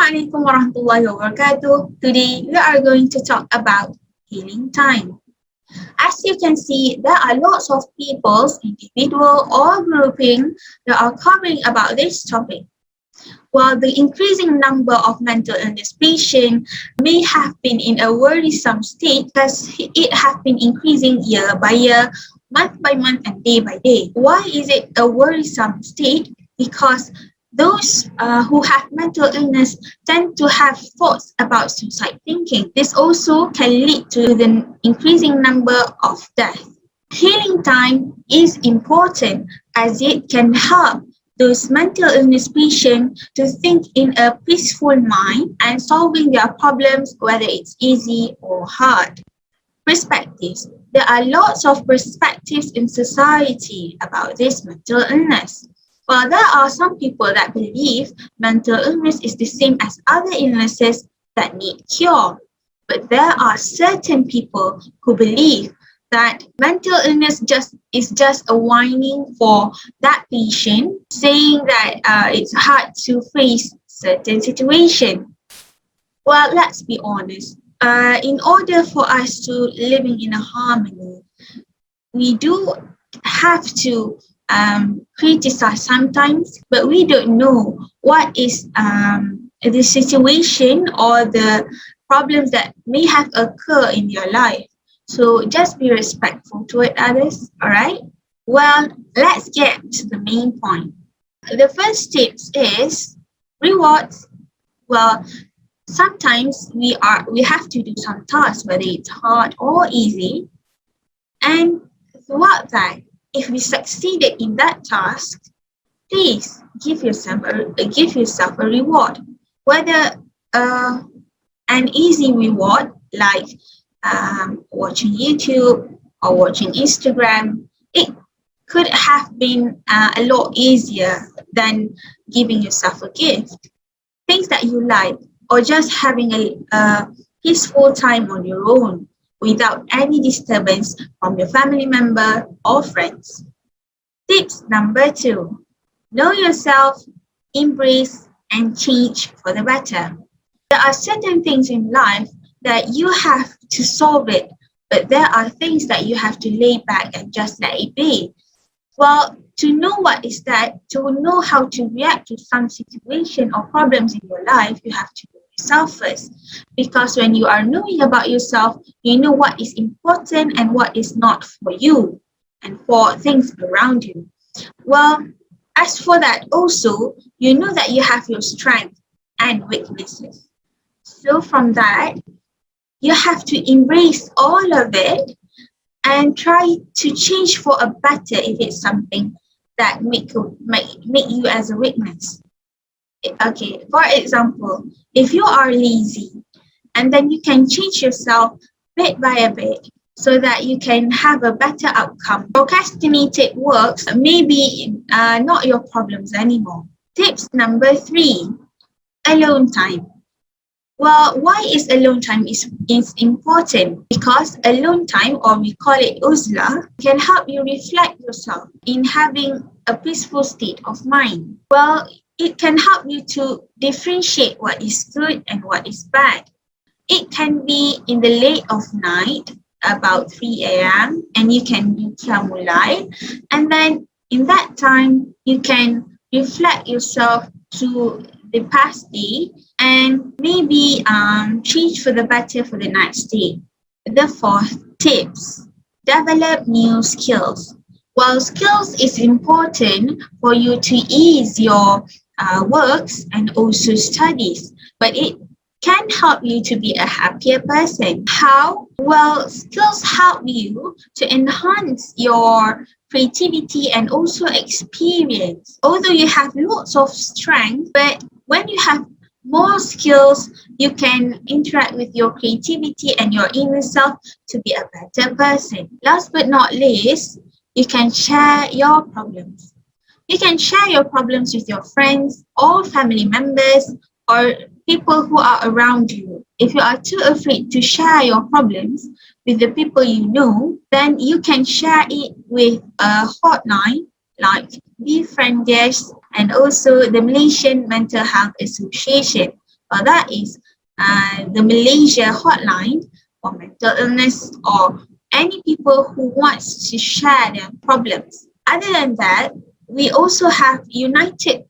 Assalamualaikum warahmatullahi wabarakatuh. Today we are going to talk about healing time. As you can see, there are lots of people, individual or grouping, that are covering about this topic. While the increasing number of mental illness patients may have been in a worrisome state, as it has been increasing year by year, month by month, and day by day. Why is it a worrisome state? Because those who have mental illness tend to have thoughts about suicide thinking. This also can lead to the increasing number of deaths. Healing time is important as it can help those mental illness patients to think in a peaceful mind and solving their problems, whether it's easy or hard. Perspectives. There are lots of perspectives in society about this mental illness. While there are some people that believe mental illness is the same as other illnesses that need cure, but there are certain people who believe that mental illness is just a whining for that patient, saying that it's hard to face certain situation. Well, let's be honest. In order for us to living in a harmony, we do have to criticize sometimes, but we don't know what is the situation or the problems that may have occurred in your life. So just be respectful toward others, all right? Well, let's get to the main point. The first tips is rewards. Well, sometimes we have to do some tasks, whether it's hard or easy. And throughout that, if we succeeded in that task, please give yourself a reward, whether an easy reward like watching YouTube or watching Instagram. It could have been a lot easier than giving yourself a gift. Things that you like, or just having a peaceful time on your own without any disturbance from your family member or friends. Tips number 2, know yourself, embrace and change for the better. There are certain things in life that you have to solve it, but there are things that you have to lay back and just let it be. Well, to know what is that, to know how to react to some situation or problems in your life, you have to know yourself first. Because when you are knowing about yourself, you know what is important and what is not for you and for things around you. Well, as for that also, you know that you have your strengths and weaknesses. So from that, you have to embrace all of it and try to change for a better if it's something that make you as a weakness. Okay, for example, if you are lazy, and then you can change yourself bit by a bit so that you can have a better outcome. Procrastinated works may be not your problems anymore. Tips number 3, alone time. Well, why is alone time is important? Because alone time, or we call it uzla, can help you reflect yourself in having a peaceful state of mind. Well, it can help you to differentiate what is good and what is bad. It can be in the late of night, about 3 a.m., and you can do qiyamul, and then in that time, you can reflect yourself to the past day and maybe change for the better for the next day. The 4th tips, develop new skills. While skills is important for you to ease your works and also studies, but it can help you to be a happier person. How? Well, skills help you to enhance your creativity and also experience. Although you have lots of strength, but when you have more skills, you can interact with your creativity and your inner self to be a better person. Last but not least, you can share your problems. You can share your problems with your friends or family members or people who are around you. If you are too afraid to share your problems with the people you know, then you can share it with a hotline like Befriend Desk and also the Malaysian Mental Health Association. That is the Malaysia hotline for mental illness or any people who wants to share their problems. Other than that, we also have United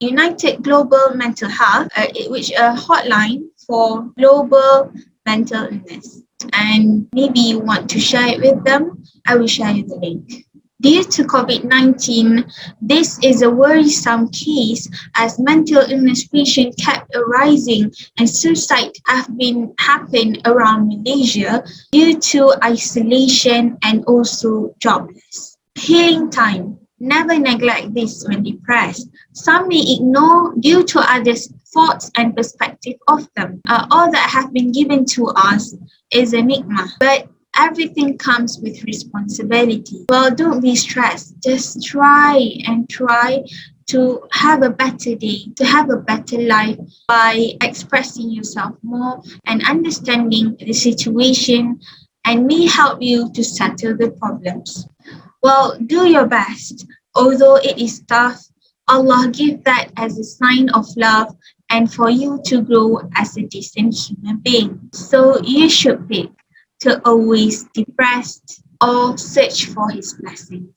Global Mental Health, which a hotline for global mental illness. And maybe you want to share it with them. I will share you the link. Due to COVID-19, this is a worrisome case as mental illness patients kept arising and suicide have been happening around Malaysia due to isolation and also jobless. Healing time. Never neglect this when depressed. Some may ignore due to others' thoughts and perspective of them. All that have been given to us is a enigma, but everything comes with responsibility. Well, don't be stressed. Just try to have a better day, to have a better life by expressing yourself more and understanding the situation and may help you to settle the problems. Well, do your best. Although it is tough, Allah give that as a sign of love and for you to grow as a decent human being. So you should pick to always depressed or search for his blessings.